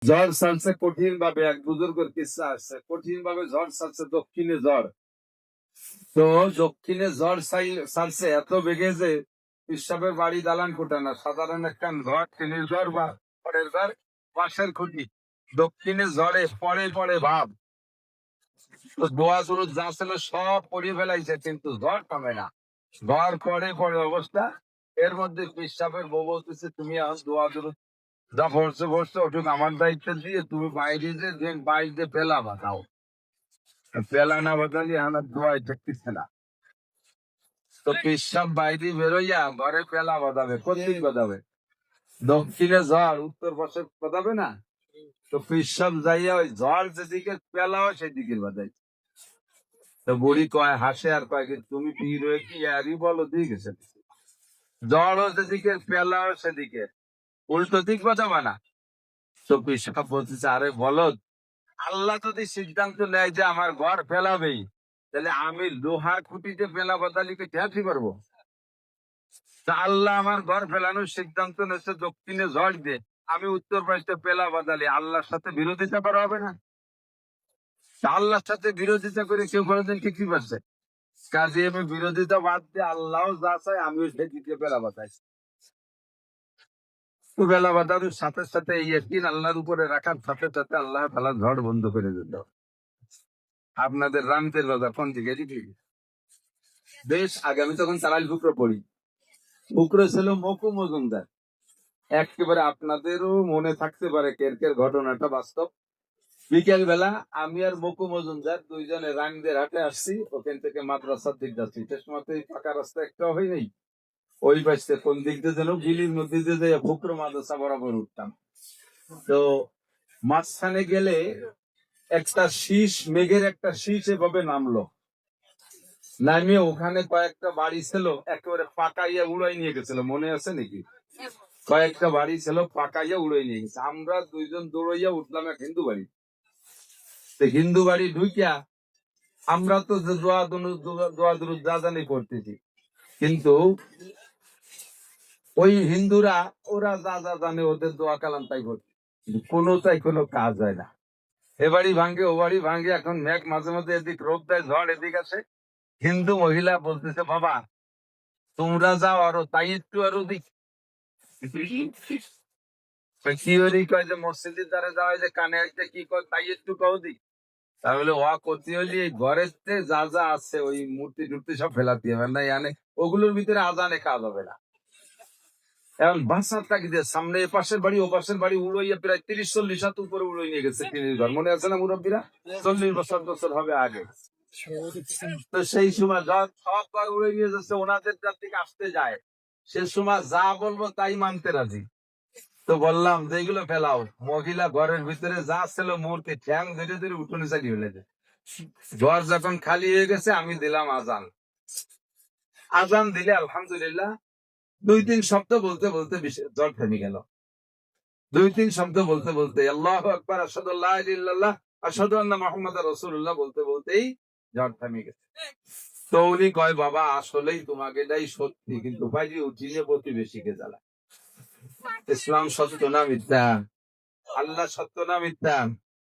ঝড় ছাড়ছে কঠিন ভাবে, এক বুজুর্গের কিস্সা আসছে। কঠিন ভাবে ঝড় ছাড়ছে দক্ষিণে ঝড়। তো দক্ষিণে ঝড় ছাড়ছে এত বেগে যে পিসাবের বাড়ি দালান কোটা না, সাধারণ একটা ঘর, টিনের ঘর বা খড়ের ঘর, বাঁশের খুঁটি। দক্ষিণে ঝড়ে পড়ে পড়ে ভাব। তো দোয়া শুরু যা ছিল সব পড়িয়ে ফেলাইছে, কিন্তু ঝড় কমে না। ঘর পড়ে পড়ে অবস্থা। এর মধ্যে পিসাবের বউ বলতেছে, তুমি এখন দোয়া শুরু যা ভরছে ভরছে ওটুক আমার দায়িত্ব দিয়ে তুমি বাইরে যে বাইরে পেলা বাতাও। পেলা না বাতালি আমার দোয়াই থাকতেছে না। তো পেশাব বাইরে বেরোইয়া ঘরে পেলা বাঁধাবে, কোনদিন বাঁধাবে? দক্ষিণে ঝড়, উত্তর পাশে বাঁধাবে না। তো পেশাব যাইয়া ওই ঝড় যেদিকে পেলা হয় সেদিকে বাঁধাই। তো বুড়ি কয়, হাসে আর কয়, তুমি পীর হয়ে কি আরই বলো দিক গেছে। ঝড় যেদিকে পেলা হয় সেদিকে, উল্টো দিক বাঁধাবে না। তো পেশাব বলতেছে, আরে বলো, আল্লাহ যদি সিদ্ধান্ত নেয় যে আমার ঘর ফেলাবেই, তাহলে আমি লোহা খুঁটিতে ফেলা বাতালিকে ঠেকাতে পারবো? তা আল্লাহ আমার ঘর ফেলানোর সিদ্ধান্ত নিচ্ছে দক্ষিণে ঝড় দিয়ে, আমি উত্তর পাশে পেলা বাদালি, আল্লাহর সাথে বিরোধিতা করা হবে না? তা আল্লাহর সাথে বিরোধিতা করে কেউ কোনোদিন কি পারছে? কাজে আমি বিরোধিতা বাদ দিয়ে আল্লাহ যা চাই আমিও সেদিকে পেলা বাতাই। তো বেলা বাঁধানোর সাথে সাথে এই একদিন আল্লাহর উপরে রাখার সাথে সাথে আল্লাহ তাআলা ঝড় বন্ধ করে দিল। আপনাদের রামতের বাজার কোন দিকে? বেশ আগে আমি তখন তারাল ফুকরো পড়ি। ফুকরো ছিল মকু মজুমদার। একেবারে আপনাদেরও মনে থাকতে পারে কেরকের ঘটনাটা বাস্তব। বিকেল বেলা আমি আর মকু মজুমদার দুইজনে রাংদের হাটে আসছি, ওখান থেকে মাদ্রাসার দিক যাচ্ছি। সে সময় ফাঁকা রাস্তা একটা হয় নাই, ওই পাশে কোন দিক দিয়ে যেন বিলির মধ্যে দিয়ে ফুকরো মাদ্রাসা বরাবর উঠতাম। তো মাঝখানে গেলে একটা শীষ, মেঘের একটা শীষ এভাবে নামলো। নামিয়ে ওখানে কয়েকটা বাড়ি ছিল একেবারে পাকাইয়া উড়াই নিয়ে গেছিল, মনে আছে নাকি? কয়েকটা বাড়ি ছিল পাকাইয়া উড়াই নিয়ে গেছে। আমরা দুইজন দৌড়াইয়া উঠলাম এক হিন্দু বাড়ি। হিন্দু বাড়ি ঢুকিয়া আমরা তো দোয়া দুরুদ যা জানি করতেছি, কিন্তু ওই হিন্দুরা ওরা যা যা জানে ওদের দোয়া কালাম তাই করছে, কোনোটাই কোনো কাজ হয় না। এ বাড়ি ভাঙ্গে ও বাড়ি ভাঙ্গে, এখন মেঘ মাঝে মাঝে এদিক রোদ দেয়, ঝড় এদিক আসে। হিন্দু মহিলা বলতেছে, বাবা তোমরা যাও আরো, তাই একটু আরো দিক কি কয় যে মসজিদের দ্বারা যাওয়া যে কানে একটা কি কয় তাই একটু কও দিক। তাহলে ওয়া করতে হলে এই ঘরের যা যা আছে ওই মূর্তি টুর্তি সব ফেলাতে হবে না, জানে ওগুলোর ভিতরে আজানে কাজ হবে না। এখন বাসার তাগিদে সামনে এ পাশের বাড়ি ও পাশের বাড়ি উড়াইয়া প্রায় 30-40 হাত উপরে উড়াই নিয়ে গেছে টিনের ঘর, মনে আছে না মুরব্বীরা? 40 বছর হবে আগে। তো সেই সময় সব ঘর উড়ে নিয়ে যাচ্ছে, ওনাদের যার দিকে আসতে যায় সে সময় যা বলবো তাই মানতে রাজি। তো বললাম যে এগুলো ফেলাও। মহিলা ঘরের ভিতরে যা ছিল মূর্তি ঠ্যাং ধরে ধরে উঠোনে চালিয়ে ফেলেছে। ঘর যখন খালি হয়ে গেছে আমি দিলাম আজান। আজান দিলে আলহামদুলিল্লাহ 2-3 শব্দ বলতে বলতে জ্বর থেমে গেল। 2-3 শব্দ বলতে বলতে আল্লাহু আকবার, আশহাদু আল্লা ইলাহা ইল্লাল্লাহ, আশহাদু আন্না মুহাম্মাদার রাসূলুল্লাহ বলতে বলতেই জ্বর থেমে গেছে। তো উনি কয়, বাবা আসলেই তোমাকে এটাই সত্যি, কিন্তু ভাইজি উঠিয়ে প্রতিবেশীকে জ্বালায়। ইসলাম সত্য না মিথ্যা? আল্লাহ সত্য না মিথ্যা?